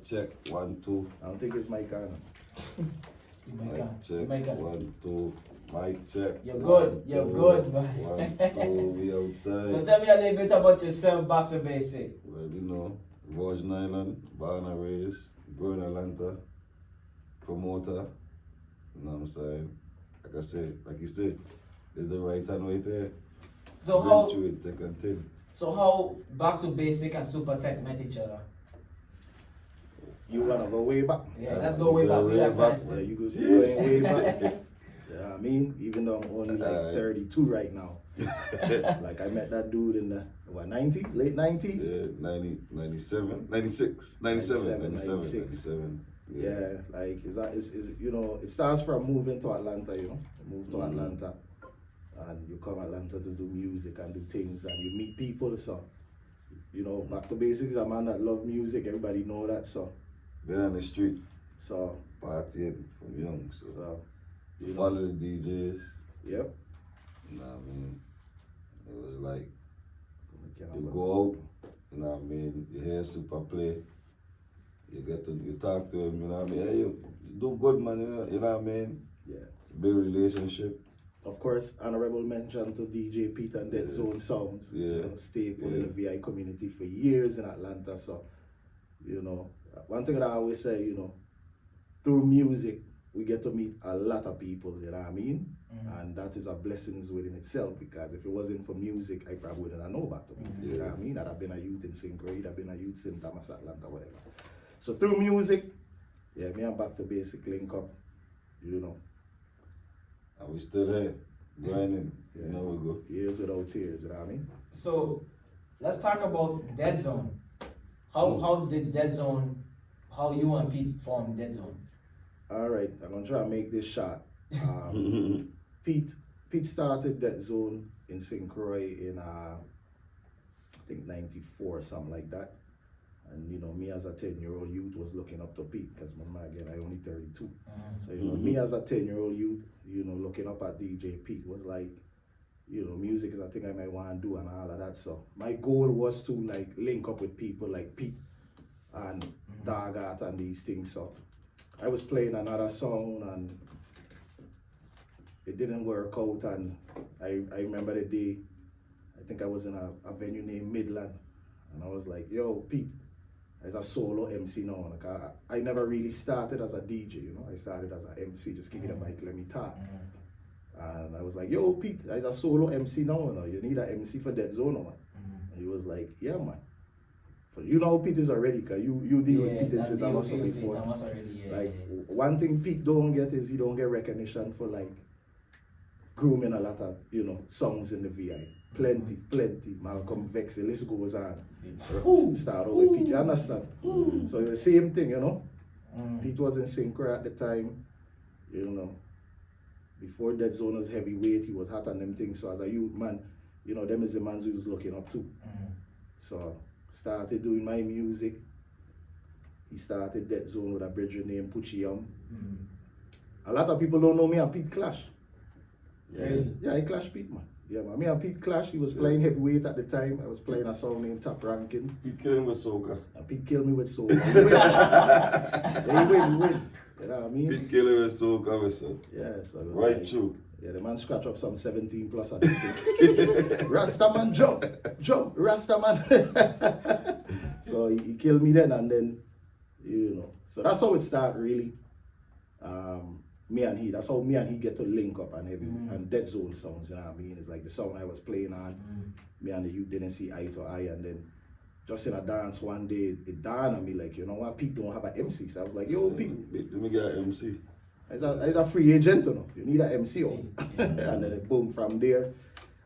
Check, 1, 2. I don't think it's my kind. Mic check, 1, 2. Mic check. You're good, you're good, man. 1, 2, we outside. So tell me a little bit about yourself, back to basic. Well, you know, Virgin Island, born and raised, born in Atlanta, promoter, you know what I'm saying? Like you said, there's the right hand right there. So Bring how, through it, thick and thin. so how back to basic and Super Tech met each other? You wanna go way back? Yeah, let's go way back. We got time. Yeah, you go going way back. Yeah, I mean, even though I'm only like 32 right now. Like I met that dude in the 90s, late 90s? Yeah, 90, 97, 96, 97, 97. Yeah, like it's you know, it starts from moving to Atlanta, you know. Move to Atlanta and you come Atlanta to do music and do things and you meet people, so you know, back to basics, a man that love music, everybody know that, so Been on the street, so partying from young, so you follow the DJs, yep. you know what I mean? It was like, you go out, you know what I mean? You hear Supa play, you talk to him, you know what I mean? Hey, you do good, man, you know what I mean? Yeah. Build relationship. Of course, honorable mention to DJ Pete and Dead Zone Sounds, you know, staple in the VI community for years in Atlanta. So, you know, one thing that I always say, you know, through music, we get to meet a lot of people, you know what I mean? And that is a blessing within itself, because if it wasn't for music, I probably wouldn't have known about the music, you know what I mean? I'd have been a youth in St. Croix, I'd been a youth in Thomas, Atlanta, whatever. So through music, yeah, me and Back to Basic link up, you know. And we still there, grinding, you know we go. Years without tears, you know what I mean? So let's talk about Dead Zone. How did Dead Zone, how you and Pete formed Dead Zone? All right, I'm gonna try to make this short. Pete started Dead Zone in St. Croix in I think 94 or something like that. And you know, me as a 10-year-old youth was looking up to Pete, because again, I only 32. So you know, me as a 10-year-old youth, you know, looking up at DJ Pete was like, you know, music is a thing I might want to do and all of that. So my goal was to like link up with people like Pete and Dog Art and these things. So I was playing another song and it didn't work out, and I remember the day, I think I was in a venue named Midland, and I was like, yo, Pete, as a solo MC now, like I never really started as a DJ, you know, I started as an MC, just give me the mic, let me talk. And I was like, yo, Pete, as a solo MC now, you need an MC for Dead Zone, man. And he was like, yeah, man. But you know Pete is already, because you deal with Pete in St. Thomas before. One thing Pete don't get is he don't get recognition for like grooming a lot of, you know, songs in the VI. Plenty. Malcolm Vex, the list goes on. Start out with Pete, you understand? So the same thing, you know. Pete was in St. Croix at the time, you know. Before Dead Zone was heavyweight, he was hot on them things. So as a youth man, you know, them is the man who was looking up to. So started doing my music. He started Dead Zone with a brethren named Puchiyam. A lot of people don't know me and Pete clash. Yeah, I clash Pete, man. Yeah, man. Me and Pete clash. He was playing heavyweight at the time. I was playing a song named Top Ranking. Pete killed him with soca. And Pete killed me with soca. He win. You know what I mean? Pete killed him with soca, yeah, so right like, true. Yeah, the man scratch up some 17 plus at this thing. Rastaman jump, Rastaman. So he killed me then, and then, you know. So that's how it started, really. Me and he, that's how me and he get to link up and and Dead Zone songs, you know what I mean? It's like the song I was playing on, me and the youth didn't see eye to eye, and then just in a dance one day, it dawned on me like, you know what, Pete don't have an MC. So I was like, yo, Pete. Let me get an MC. He's a free agent, you know. You need an MC. And then boom, from there,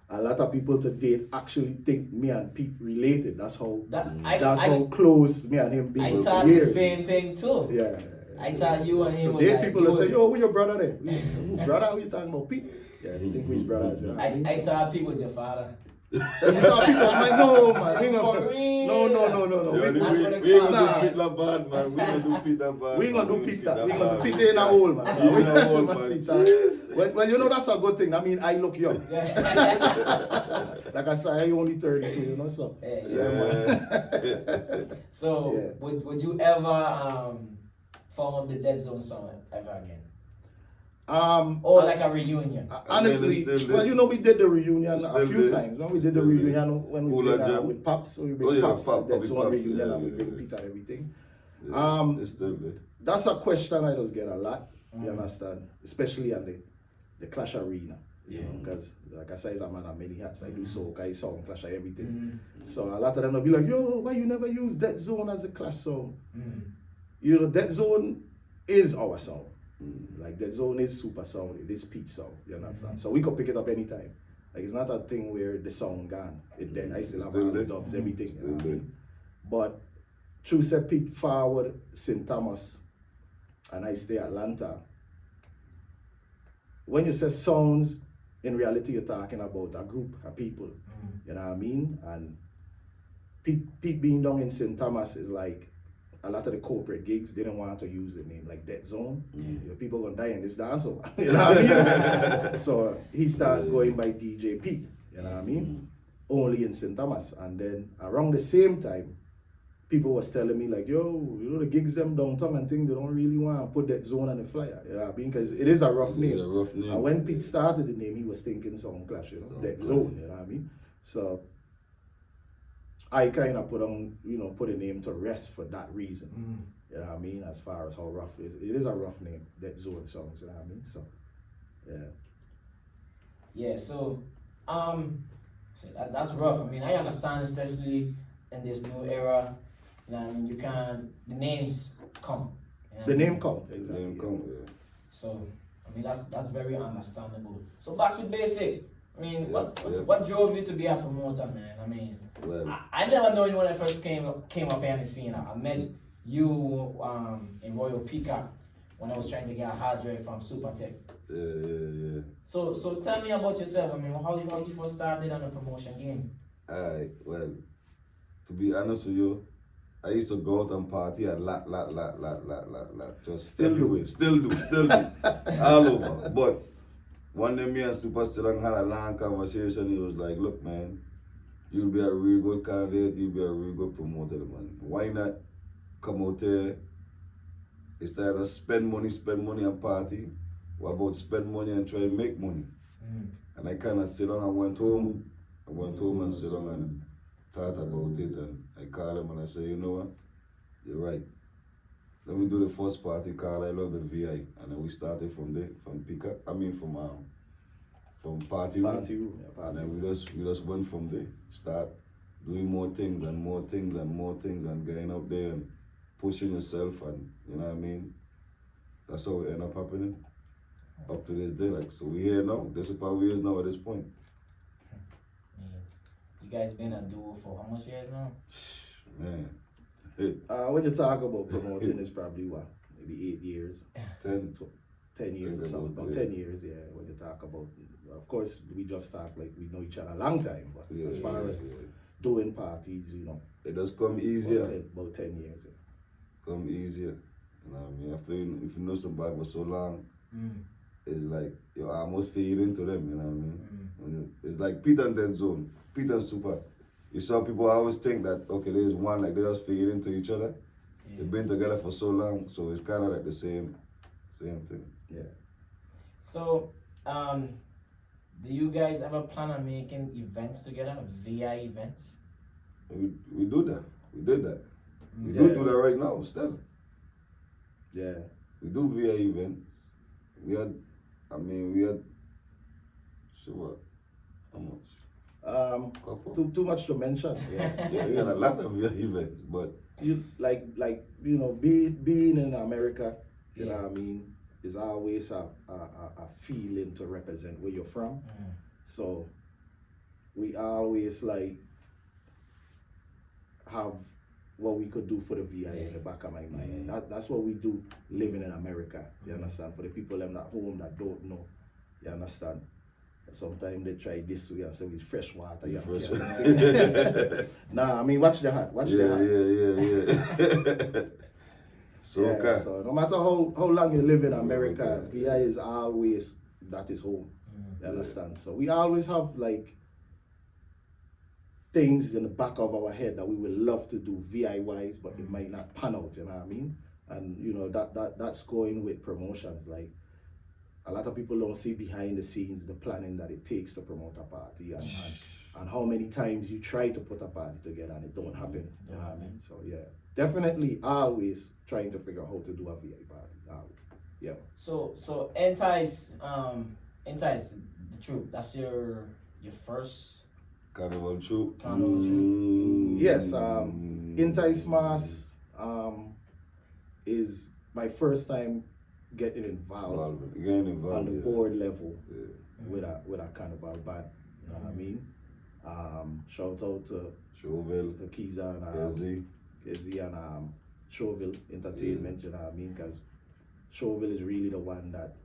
a lot of people today actually think me and Pete related. That's how how close me and him be. I thought the same thing too. Yeah. I thought you and him today like, people will say, yo, who your brother there? Brother, who you talking about? Pete? Yeah, they think we's brothers. You know? I thought Pete was your father. And I'm like, no, man. We ain't For gonna, real? no. Yeah, we ain't gonna do Pete that bad, man. We ain't gonna do Pete that bad. We ain't man. gonna do Pete that. We ain't gonna do bad. Pete in a hole, man. Pete in a hole, Man, man. sit down. Jeez. Well, you know, that's a good thing. I mean, I look young. Yeah. Like I said, I only 32, you know, so. Yeah. Man. So, Yeah. would you ever form up the Dead Zone song ever again? Or like a reunion? Honestly, Still well, you know, we did the reunion It's a still few there. times. No? We It's did the still there. reunion when we Cooler did Jam. with Pops. So we Oh, bring yeah, Pops, Pop, Dead Poppy Zone Pops, reunion, yeah, and we yeah, bring yeah. Pete and everything. Yeah, it's still there. That's a question I just get a lot. You understand? Especially on the Clash Arena. Yeah. Because, like I said, I'm on many hats. I do soca, I song, Clash, everything. So a lot of them will be like, yo, why you never use Dead Zone as a Clash song? You know, Dead Zone is our song. Like Dead Zone is Supa song, it is Pete song, you understand? So we could pick it up anytime. Like it's not a thing where the song gone. It dead. I still It's have still all the there. dubs, everything. Still You know what I there. mean? But true said Pete forward St. Thomas and I stay Atlanta. When you say sounds, in reality you're talking about a group of people. You know what I mean? And Pete being down in St. Thomas is like a lot of the corporate gigs didn't want to use the name like Dead Zone. You know, people gonna die in this dance hall. You know what I mean? So he started going by DJ Pete, you know what I mean? Only in St. Thomas. And then around the same time, people was telling me like, yo, you know the gigs them downtown and things, they don't really want to put Dead Zone on the flyer. You know what I mean? Because it is a rough name. A rough name. And when Pete started the name, he was thinking Sound Clash, you know, Sound Dead Clash. Zone, you know what I mean? So I kind of put a name to rest for that reason. You know what I mean? As far as how rough it is. It is a rough name, Dead Zone songs, you know what I mean? So, yeah. Yeah, so that's rough. I mean, I understand, especially in this new era. You know what I mean? You can't, the names come. You know The what I name mean? count, exactly. Name come, yeah. So, I mean, that's very understandable. So back to basic. I mean, Yeah, what drove you to be a promoter, man? I mean, Well, I never known you when I first came up here on the scene. I met you in Royal Peacock when I was trying to get a hard drive from Supa Tech. yeah. So tell me about yourself. I mean, how you first started on the promotion game? Alright, well, to be honest with you, I used to go out and party a lot. Just Still do. everywhere. Still do. All over. But one day me and Supa sit down and had a long conversation. He was like, look, man, you'll be a real good candidate, you'll be a real good promoter, man. Why not come out there, instead of spend money and party, what about spend money and try and make money? And I kind of sit down and went home. I went home and sit down and thought about it, and I called him and I said, you know what, you're right. Let me do the first party called I Love the VI, and then we started from there, from party room. Party room, yeah, party And then room. we just went from there. Start doing more things and getting up there and pushing yourself, and you know what I mean? That's how it ended up happening. Up to this day, like, so we here now. This is how we is now at this point. You guys been a duo for how much years now? Man, When you talk about promoting, it's probably what, maybe 8 years, 10, 10 years or something. About Yeah. 10 years, yeah. When you talk about, of course, we just talk like we know each other a long time, but yeah, as far as doing parties, you know, It does come easier. about 10 years. Yeah. Come easier. You know what I mean? After if you know somebody for so long, it's like you almost fade into them, you know what I mean? It's like Pete and Dead Zone, Pete and Supa. You saw people always think that, okay, there's one, like they just fade into each other. Yeah. They've been together for so long, so it's kind of like the same thing. Yeah. So, do you guys ever plan on making events together, VI events? We do that. We did that. We Yeah. do that right now still. Yeah. We do VA events. We had, so what? How much? Couple. Too much to mention. Yeah. Yeah, we had a lot of VA events, but You you know, being in America, you know Yeah. what I mean, is always a feeling to represent where you're from. So we always like have what we could do for the VI in the back of my mind. That's what we do living in America. You understand? For the people them at home that don't know, you understand? sometimes they try this way and say it's fresh water. You Fresh. Nah, I mean watch the hat. Watch the hat. Yeah. Yeah, so no matter how long you live in America, VI is always that is home. You understand? So we always have like things in the back of our head that we would love to do VI wise, but it might not pan out, you know what I mean? And you know that's going with promotions. Like a lot of people don't see behind the scenes the planning that it takes to promote a party and how many times you try to put a party together and it don't happen. You know what I mean? So yeah. Definitely always trying to figure out how to do a VI party. Always. Yeah. So Entice the Troop, that's your first Carnival Troop. Yes, Entice Mass is my first time getting involved on the board level with a carnival band. You know what I mean? Shout out to Chauville, to Kiza and Kezi and Chauville Entertainment, you know what I mean? Because Chauville is really the one that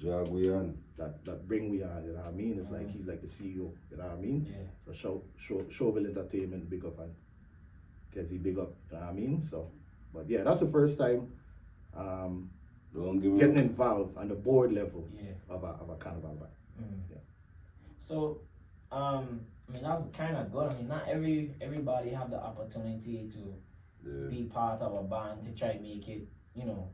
drag we on. That bring we on, you know what I mean? It's like he's like the CEO, you know what I mean? Yeah. So Chauville Entertainment, big up, and Kezi, big up, you know what I mean? So, but yeah, that's the first time getting involved on the board level of a carnival band. Yeah. So, I mean, that's kind of good. I mean, not everybody have the opportunity to be part of a band to try make it, you know,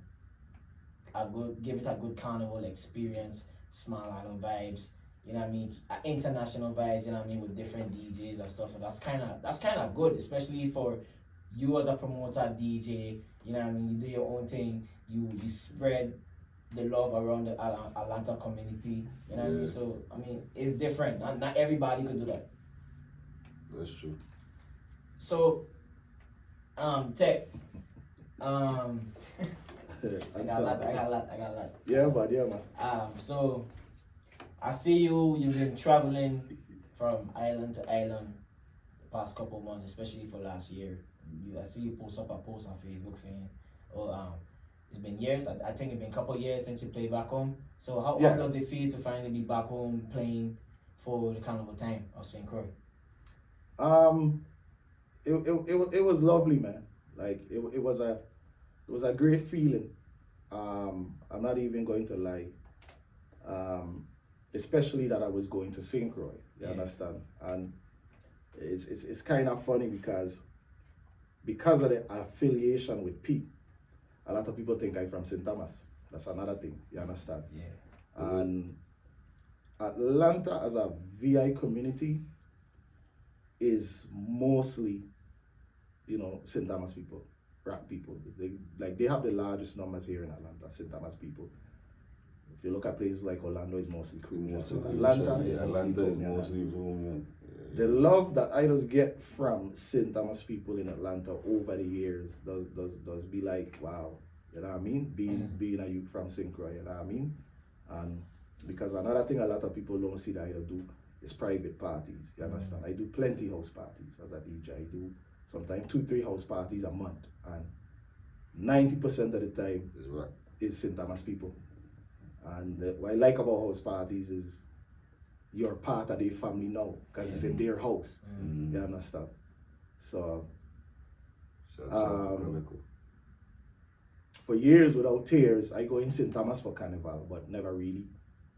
give it a good carnival experience, small island vibes, you know what I mean, international vibes, you know what I mean, with different DJs and stuff. So that's kind of good, especially for you as a promoter, DJ. You know what I mean, you do your own thing, you spread the love around the Atlanta community. You know what I mean? So I mean, it's different. Not everybody could do that. That's true. So, Tech. I got a lot. Yeah, man. So I see you've been traveling from island to island the past couple of months, especially for last year. I see you post up a post on Facebook saying, it's been years. I think it's been a couple of years since you played back home. So how does it feel to finally be back home playing for the Carnival time of St. Croix? It was lovely, man. Like it was a great feeling. I'm not even going to lie. Especially that I was going to St. Croix. You understand? And it's kind of funny because of the affiliation with Pete. A lot of people think I'm from St. Thomas. That's another thing. You understand? Yeah. And Atlanta as a VI community is mostly, you know, St. Thomas people, rap people. They have the largest numbers here in Atlanta, St. Thomas people. If you look at places like Orlando, it's mostly crew. Atlanta is mostly home. The love that I just get from St. Thomas people in Atlanta over the years does be like, wow, you know what I mean? Being a youth from St. Croix, you know what I mean? And because another thing a lot of people don't see that I do is private parties, you understand? I do plenty house parties as a DJ. I do sometimes 2-3 house parties a month, and 90% of the time is St. Thomas people. And what I like about house parties is you're part of their family now because it's in their house. You understand? So for years without tears, I go in St. Thomas for Carnival, but never really.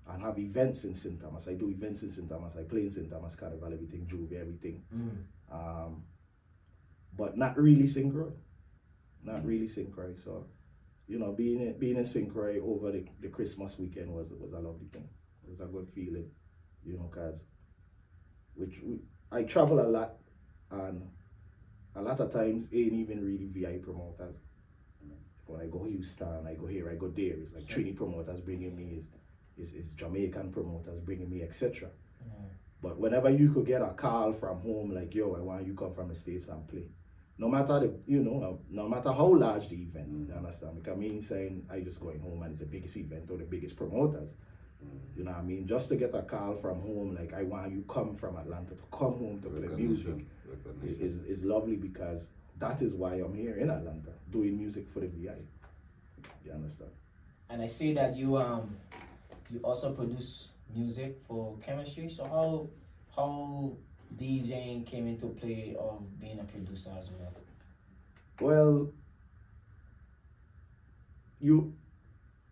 And have events in St. Thomas. I do events in St. Thomas. I play in St. Thomas Carnival, everything, Juvie, everything. But not really St. Croix. Not really St. Croix. So, you know, being in St. Croix over the Christmas weekend was a lovely thing. It was a good feeling, you know, because I travel a lot, and a lot of times ain't even really VI promoters. When I go Houston, I go here, I go there. It's like Trini promoters bringing me, is Jamaican promoters bringing me, etc. But whenever you could get a call from home, like, yo, I want you come from the States and play. No matter no matter how large the event, you understand? Because me saying I just going home and it's the biggest event or the biggest promoters. You know what I mean? Just to get a call from home, like, I want you come from Atlanta to come home to play music is lovely, because that is why I'm here in Atlanta doing music for the VI. You understand? And I see that you also produce music for chemistry. So how DJing came into play of being a producer as well? Well, you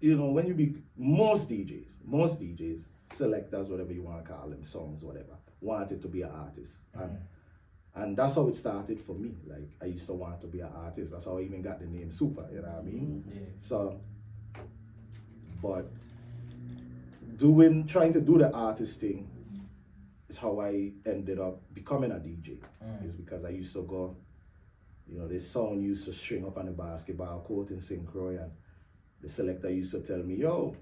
know, when you be most DJs, selectors, whatever you want to call them, songs, whatever, wanted to be an artist. And that's how it started for me. Like, I used to want to be an artist. That's how I even got the name Supa, you know what I mean? Yeah. So, but trying to do the artist thing is how I ended up becoming a DJ. Is because I used to go, you know, this song used to string up on the basketball court in St. Croix, and the selector used to tell me, yo,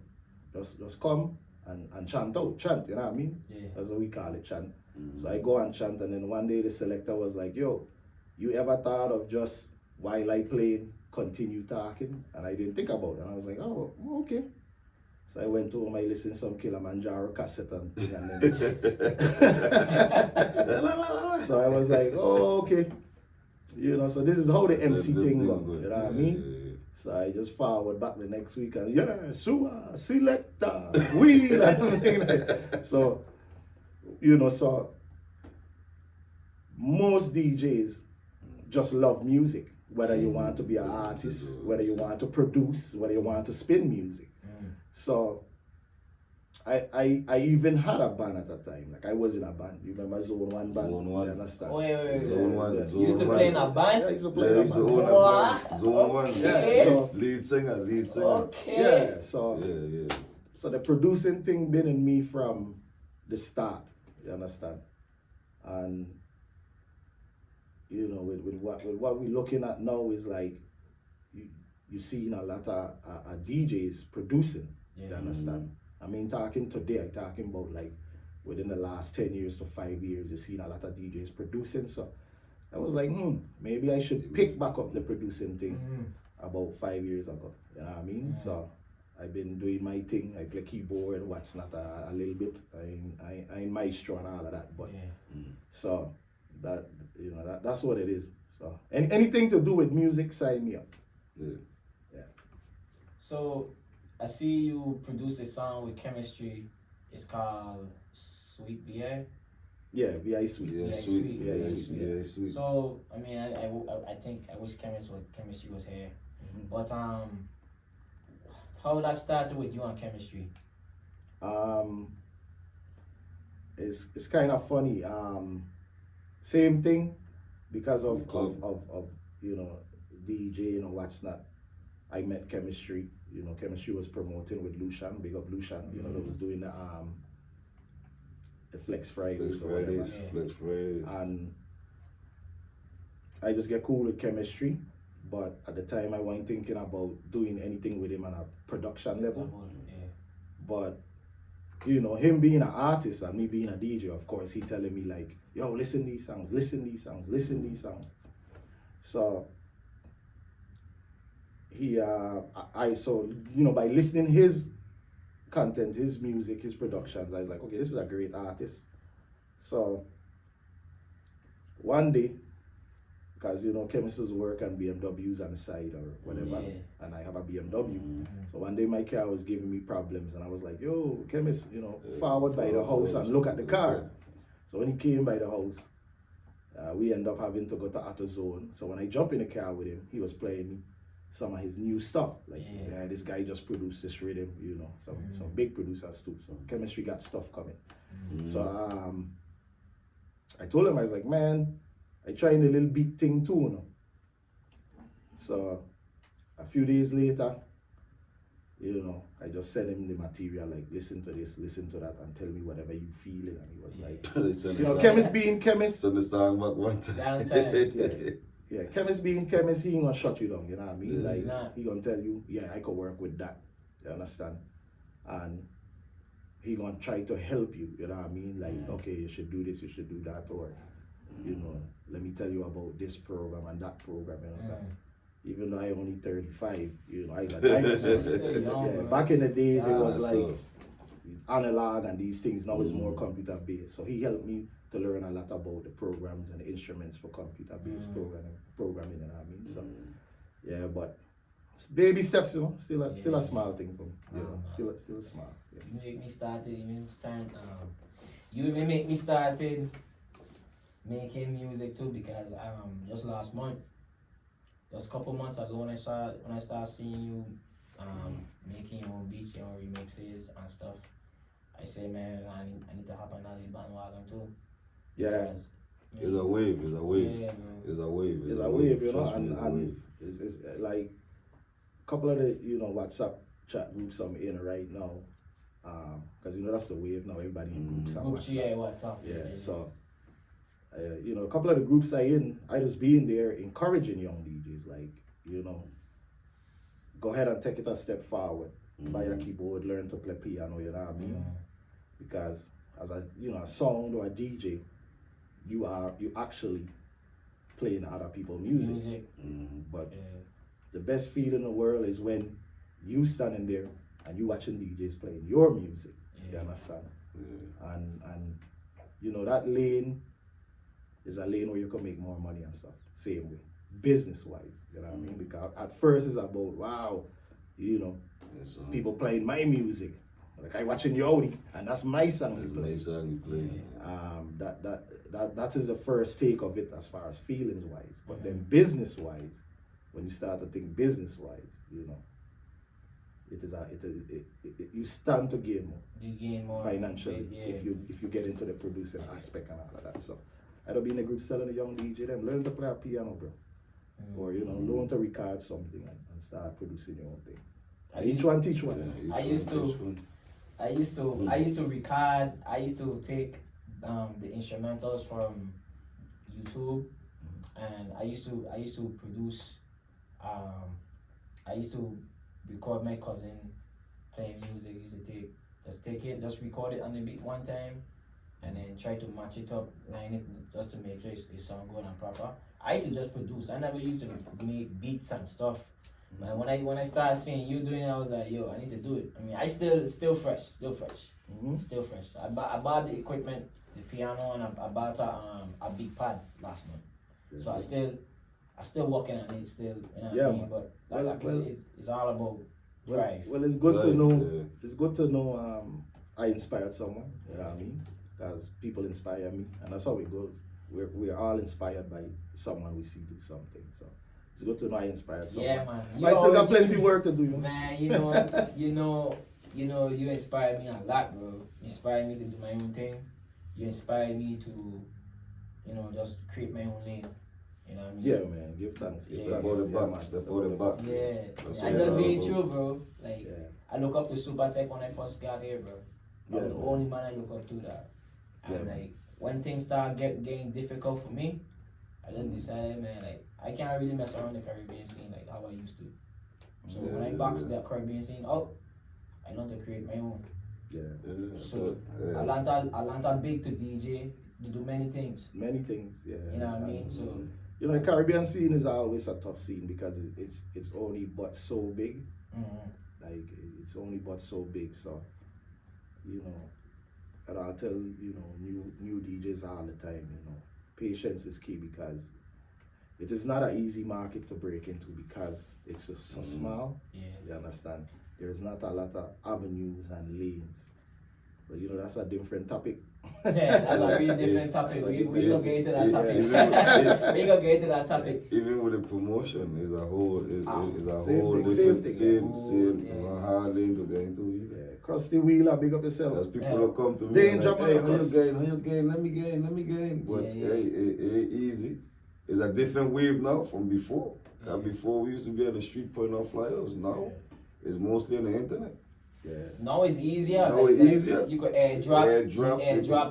just come and chant, you know what I mean? Yeah. That's what we call it, chant. So I go and chant, and then one day the selector was like, yo, you ever thought of just while I played, continue talking? And I didn't think about it. And I was like, oh, okay. So I went home, I listened to some Kilimanjaro cassette and thing, and then so I was like, oh, okay. You know, so this is how the MC thing goes, you know what I mean? So I just forward back the next week and Supa, selector, wheel, and everything like that. So, you know, so most DJs just love music, whether you want to be an artist, whether you want to produce, whether you want to spin music. So I even had a band at that time. Like, I was in a band. You remember Zone 1 band? Zone 1. You understand? Wait. Zone 1. Yeah. You used to play in a band? Yeah, I used to play Yeah, in a he's the band. owner What? of Zone 1. Okay. Yeah, so, Lead singer. Okay. yeah, so Yeah. so the producing thing been in me from the start, you understand? And you know, with what we're looking at now is like you seeing a lot of DJs producing, you understand? I mean, talking about like within the last 10 years to 5 years, you're seeing a lot of DJs producing. So I was like, maybe I should pick back up the producing thing about 5 years ago. You know what I mean? So I've been doing my thing. I play keyboard, what's not a little bit. I ain't maestro and all of that, but so that, you know, that's what it is. So anything to do with music, sign me up. Yeah. So I see you produce a song with chemistry. It's called Sweet VA. Yeah, VI Sweet. Yeah, Yeah, sweet. sweet. Yeah, sweet. So I mean, I think I wish chemistry was here. But how that started with you on chemistry? It's kind of funny. Same thing, because of you know, DJ, you know, what's not. I met chemistry. You know, chemistry was promoting with Lucian, big up Lucian. You know, that was doing the Flex Fridays or whatever. Flex Fridays. And I just get cool with chemistry, but at the time I wasn't thinking about doing anything with him on a production level. But you know, him being an artist and me being a DJ, of course, he telling me like, yo, listen these songs. So so, you know, by listening his content, his music, his productions, I was like, okay, this is a great artist. So one day, because you know, chemists work on BMWs on the side or whatever, and I have a BMW. So one day my car was giving me problems, and I was like, yo, chemist, you know, forward by the house and look at the car. So when he came by the house, we end up having to go to AutoZone. So when I jump in the car with him, he was playing some of his new stuff. Like, this guy just produced this rhythm, you know, some big producers too. So chemistry got stuff coming. So I told him, I was like, man, I tried a little beat thing too, you know. So a few days later, you know, I just sent him the material, like, listen to this, listen to that, and tell me whatever you feel. And he was like, you know, chemist being chemist. Send the song back one time. Yeah, chemist being chemist, he ain't gonna shut you down, you know what I mean? Like, he gonna tell you, yeah, I could work with that, you understand? And he gonna try to help you, you know what I mean? Like, okay, you should do this, you should do that, or, you know, let me tell you about this program and that program, you know, that. Even though I only 35, you know, I was a dinosaur. Back in the days, it was like analog and these things. Now it's more computer based. So he helped me to learn a lot about the programs and the instruments for computer based programming, you know what I mean? So yeah, but baby steps, you know. Still a Yeah. small thing for me. You know, still small. Yeah. You make me started. You even make me started making music too because just last month, just a couple months ago when I started seeing you making your own beats, your own remixes and stuff, I say, man, I need to hop on that bandwagon too. Yeah. Because, It's a wave. Yeah, man. It's a wave, you know, Trust me, and it's a wave. it's like a couple of the, you know, WhatsApp chat groups I'm in right now, because you know that's the wave now. Everybody in groups on Groups, WhatsApp. yeah, WhatsApp. Yeah, so you know, a couple of the groups I just be in there encouraging young DJs, like, you know, go ahead and take it a step forward. Buy a keyboard, learn to play piano, you know what I mean? Because as a, you know, a sound or a DJ, you actually playing other people's music. But the best feeling in the world is when you standing there and you watching DJs playing your music. You understand? And you know, that lane is a lane where you can make more money and stuff. Same way, business wise, you know what I mean? Because at first it's about, wow, you know, people playing my music. Like I watching Yodi, and that's my song you play. That is the first take of it as far as feelings wise. But then business wise, when you start to think business wise, you know, you stand to gain more. You gain more financially if you get into the producing aspect and all of that. So I'd be in a group selling a young DJ, them learn to play a piano, bro. Or you know, learn to record something and start producing your own thing. Each one teach one. I used to record. I used to take the instrumentals from YouTube, and I used to produce. I used to record my cousin playing music. Used to just record it on the beat one time, and then try to match it up, line it just to make sure it sound good and proper. I used to just produce. I never used to make beats and stuff. Man, when I started seeing you doing it, I was like, yo, I need to do it. I mean, I still fresh. So I bought the equipment, the piano, and I bought a big pad last month. Yes, so I still working on it still. You know what I mean? But it's all about drive. Well, it's good to know. Yeah. It's good to know. I inspired someone. You know what I mean? Because people inspire me, and that's how it goes. We're all inspired by someone we see do something. So. It's good to know I inspired someone. Yeah, man. I still got plenty of work to do. Man, you inspire me a lot, bro. You inspire me to do my own thing. You inspire me to, just create my own lane. You know what I mean? Yeah, man. Give thanks. Step out the box. Yeah. I just being true, bro. Like, I look up to Supa when I first got here, bro. I'm the only man I look up to that. And like, when things start getting difficult for me, I just decided, man, like, I can't really mess around the Caribbean scene like how I used to. So when I box the Caribbean scene out, I learned to create my own. So Atlanta big to DJ, to do many things. Many things, yeah. You know what I mean? So the Caribbean scene is always a tough scene because it's only but so big. Like it's only but so big. So and I'll tell new DJs all the time, patience is key because it is not an easy market to break into because it's so small. Yeah. You understand? There is not a lot of avenues and lanes. But that's a different topic. Yeah, that's a really different topic. We gonna get into that topic. We gonna get into that topic. Even with the promotion, is a whole different same hard lane to get into. Cross the wheel, big up yourself. As people will come to me, Danger, like, hey, how you gain? Let me gain. But hey, it ain't easy. It's a different wave now from before. Before we used to be on the street putting out flyers. Now it's mostly on the internet. Now it's easier. Easier. You could airdrop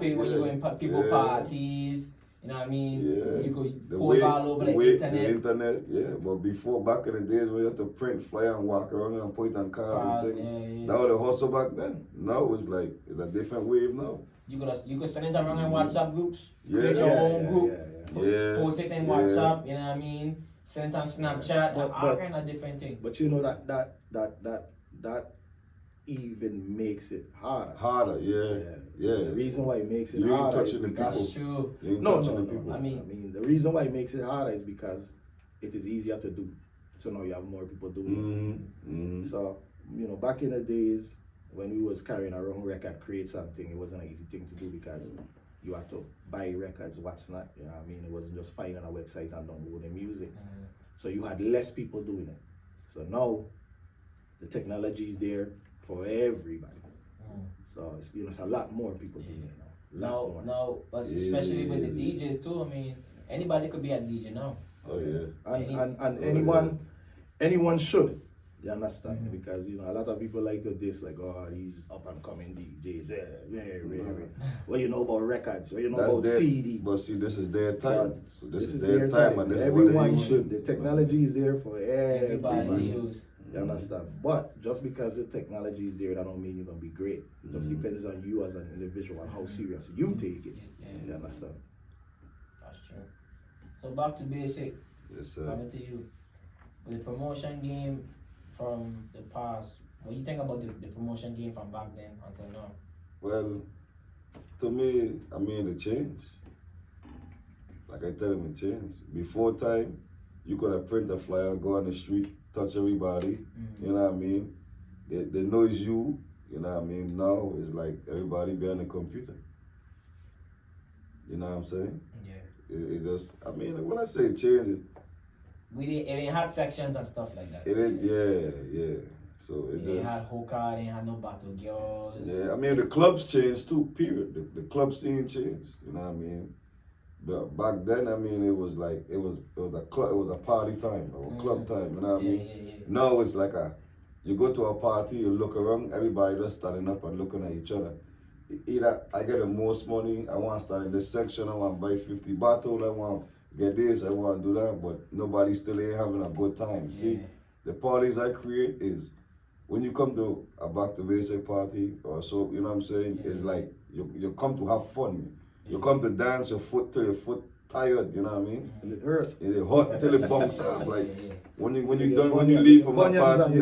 it when you in people parties. You know what I mean? Yeah. You could post all over the internet. The internet, But before, back in the days when you had to print flyer and walk around and put it on cards and things. That was the hustle back then. Now it's a different wave now. You could send it around in WhatsApp groups. Create your own group. Post it in WhatsApp. You know what I mean? Send it on Snapchat. All kind of different things. But that even makes it harder. The reason why it makes it harder is because true. No. I mean, the reason why it makes it harder is because it is easier to do So now you have more people doing it. So, you know, back in the days when we was carrying around record, create something, it wasn't an easy thing to do because you had to buy records, what's not, you know what I mean? It wasn't just finding a website and downloading music. So you had less people doing it. So now the technology is there for everybody. So it's, you know, it's a lot more people doing it now. Now, but especially with the DJs too. I mean, anybody could be a DJ now. Oh yeah. And anyone should. You understand? Because, you know, a lot of people like to diss, like, oh, these up and coming DJs. What you know about records? What you know about CD? But see, this is their time. So this is their time, and this is what everyone should. The technology is there for everybody to use. You understand? But just because the technology is there, that don't mean you're gonna be great. It just depends on you as an individual, how serious you take it. You understand? That's true. So back to basic. Yes, sir. Coming to you. The promotion game from the past. What do you think about the promotion game from back then until now? Well, to me, I mean, it changed. Like I tell them, it changed. Before time, you could have print a flyer, go on the street, touch everybody, you know what I mean? They know it's you, you know what I mean? Now it's like everybody behind the computer. You know what I'm saying? Yeah. It just, I mean, when I say it changed, it had sections and stuff like that. it ain't, yeah. So it They had hookah, they had no battle girls. Yeah, I mean, the clubs changed too, period. The club scene changed, you know what I mean? But back then, I mean, it was like, it was a club, it was a party time, or club time, you know what I mean? Yeah. Now it's like you go to a party, you look around, everybody just standing up and looking at each other. Either I get the most money, I want to start in this section, I want to buy 50 bottles, I want to get this, I want to do that, but nobody still ain't having a good time. See, the parties I create is, when you come to a back to basic party, or so, you know what I'm saying, it's like, you come to have fun. You come to dance your foot till your foot tired, you know what I mean? And it hurts. It hot till it bunks up. Like when you leave from a party,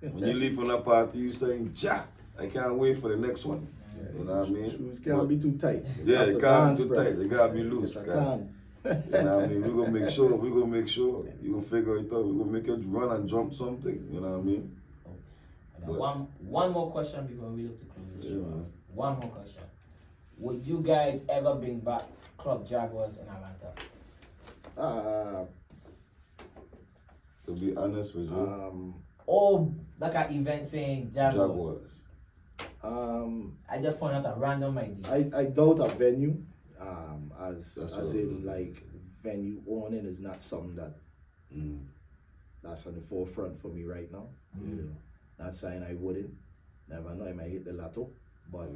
when you leave from a party, you saying, Jack, I can't wait for the next one. You know what I mean? Shoes can't be too tight. Yeah, it can't be too tight. They gotta be loose. Yes, You know what I mean? We're gonna make sure, you gonna figure it out. We're gonna make it run and jump something, you know what I mean? One more question before we look to close the show. Man. One more question. Would you guys ever bring back Club Jaguars in Atlanta? To be honest with you, or like an event saying Jaguars. I just point out a random idea. I doubt a venue, as in like venue owning is not something that that's on the forefront for me right now. You know, not saying I wouldn't. Never know, I might hit the lotto, but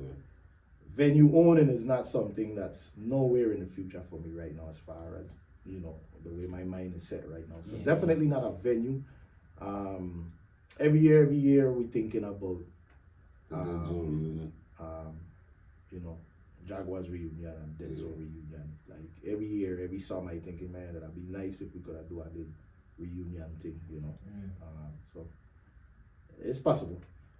venue owning is not something that's nowhere in the future for me right now, as far as, you know, the way my mind is set right now. So definitely not a venue. Every year we're thinking about you know, Jaguars reunion and Dead Zone reunion. Like every year, every summer, I thinking, man, that'd be nice if we could do a reunion thing, you know. So it's possible.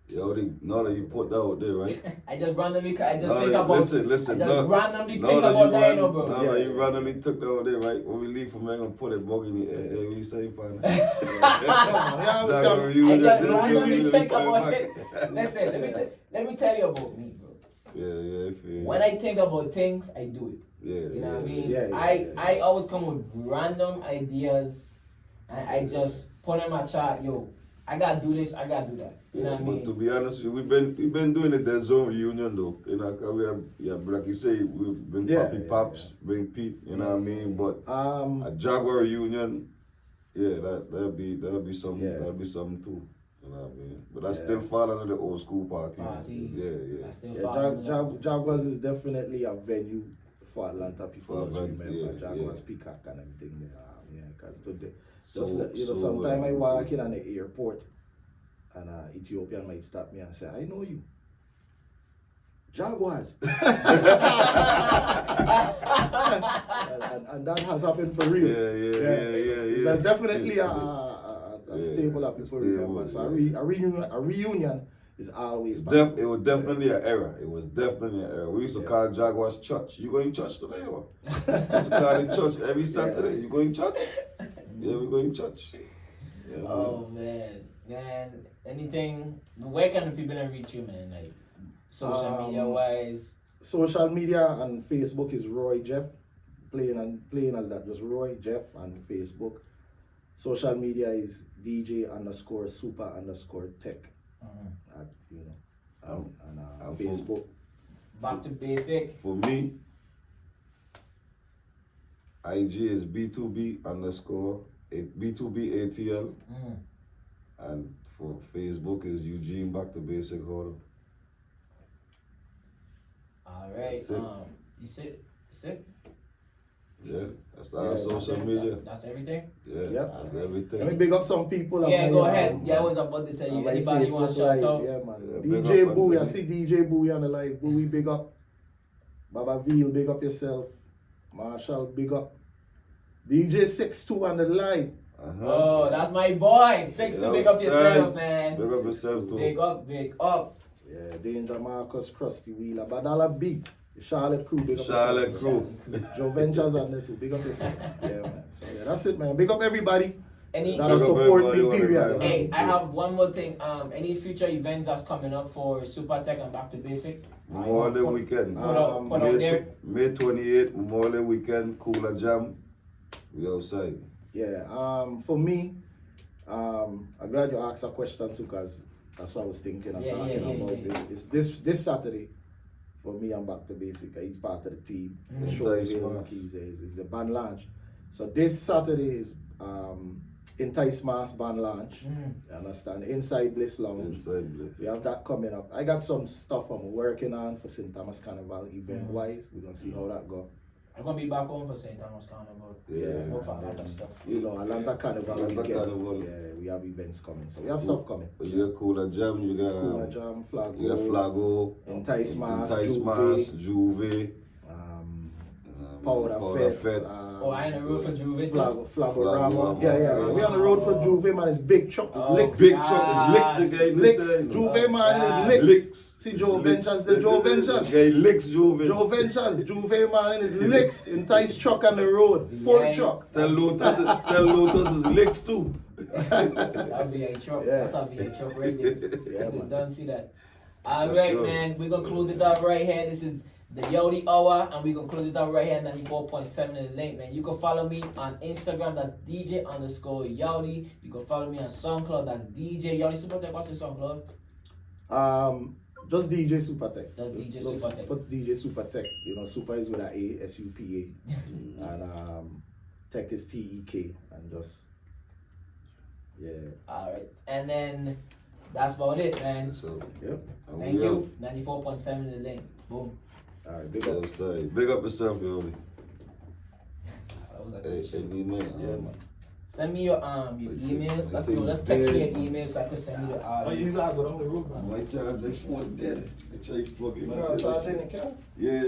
Yo, now that you put that out there, right? I just randomly, think about. Listen. I just randomly think about that, you know, bro. Now that you randomly took that out there, right? When we leave from here, I'm gonna put a bug in the air. What you say, partner? I just randomly think about it. Listen, let me tell you about me, bro. Yeah. When I think about things, I do it. You know what I mean? I always come with random ideas, and I just put in my chart, yo, I gotta do this, I gotta do that. You know what I mean? But to be honest, we've been doing the Dead Zone reunion though. You know, we have, like you say, we bring Papi Pops, bring Pete. You know what I mean? But a Jaguar reunion, that'll be something. That'll be something too. You know what I mean? But I still fall under the old school parties. Jaguars is definitely a venue for Atlanta people. Remember Jaguars Peacock and everything there. Because today, sometimes I walk in on the airport and Ethiopian might stop me and say, I know you. Jaguars. and that has happened for real. Yeah. It's definitely a staple of people remember. So a reunion is always it was definitely an era. We used to call Jaguars church. You going to church today? Or? We used to call it church every Saturday. You going to church? Yeah, we going to church. Yeah, Oh man. Anything? Where can the people reach you, man? Like social media wise. Social media and Facebook is Roy Jeff. Playing as that, just Roy Jeff on Facebook. Social media is DJ_Supa_tech. At, on Facebook. Back to basic. For me, IG is B2B_B2B ATL. And for Facebook is Eugene Back to Basic Holder. Alright. That's it. You sit? Yeah, that's our social media. That's everything? Yeah, that's everything. Let me big up some people. Yeah, go ahead. I was about to tell you. Anybody you want to shout out? Yeah, man. Yeah, DJ Bowie, I see DJ Bowie on the live. Bowie, big up. Baba Veal, big up yourself. Marshall, big up. DJ 62 on the live. Oh, that's my boy. 62, big up yourself, man. Big up yourself too. Big up. Yeah, Danger Marcus, Krusty Wheeler, Badala B. The Charlotte crew, big up Charlotte yourself. crew. Joe Ventures on there too, big up yourself. Yeah, man. So yeah, that's it, man. Big up everybody. That'll support me, period. Hey, I have one more thing. Any future events that's coming up for Supa Tech and Back to Basic? Memorial Day weekend. Put out there. May 28th, Memorial Day weekend, Cooler Jam. We outside. Yeah, for me, I'm glad you asked a question too, because that's what I was thinking and talking about. It's this Saturday, for me, I'm Back to Basic. He's part of the team. The show is the band launch. So this Saturday is Entice Mass band launch. You understand? Inside Bliss Lounge. Inside Bliss. We have that coming up. I got some stuff I'm working on for St. Thomas Carnival event wise. We're gonna see how that go. I'm gonna be back home for St. Thomas Carnival. Yeah. Stuff. You know, Atlanta Carnival. Atlanta Carnival. Yeah, we have events coming. So we have stuff coming. You got Cooler Jam, you got Cooler Jam, Flago. You got Flago. Entice Mass, Juve. Powder Fett. I in the road for Juve. Flagorama. Yeah. We on the road for Juve, man. It's Big Chuck. It's Licks. Big Chuck is Licks the guy. Licks. Juve, man, is Licks. See Joe Ventures, the Joe Ventures. Guy Licks Juve. Joe Ventures, Juve, man, is Licks. Entice Chuck on the road. Full truck. Tell Lotus is Licks too. That'll be a truck. Yeah. That'll be a truck right there. Yeah, man. Don't see that. Alright, man. We're gonna close it up right here. This is the Yodi Hour, and we're gonna close it out right here at 94.7 in the link, man. You can follow me on Instagram, that's DJ_Yodi. You can follow me on SoundCloud, that's DJ Yodi Supa Tech. What's your SoundCloud? Just DJ Supa Tech. Just DJ Supa Tech. Put DJ Supa Tech. You know, Supa is with an A, SUPA. And Tech is TEK. And just, yeah. Alright. And then that's about it, man. So, yep. Thank you. 94.7 in the link. Boom. Alright, big up. Big up yourself, Yodi. That was a Hey, good shit. man. Yeah, man. Send me your email. Let's text me your email so I can send you the you gotta go down the road, man. I might charge they $4. They try to plug in. Yeah.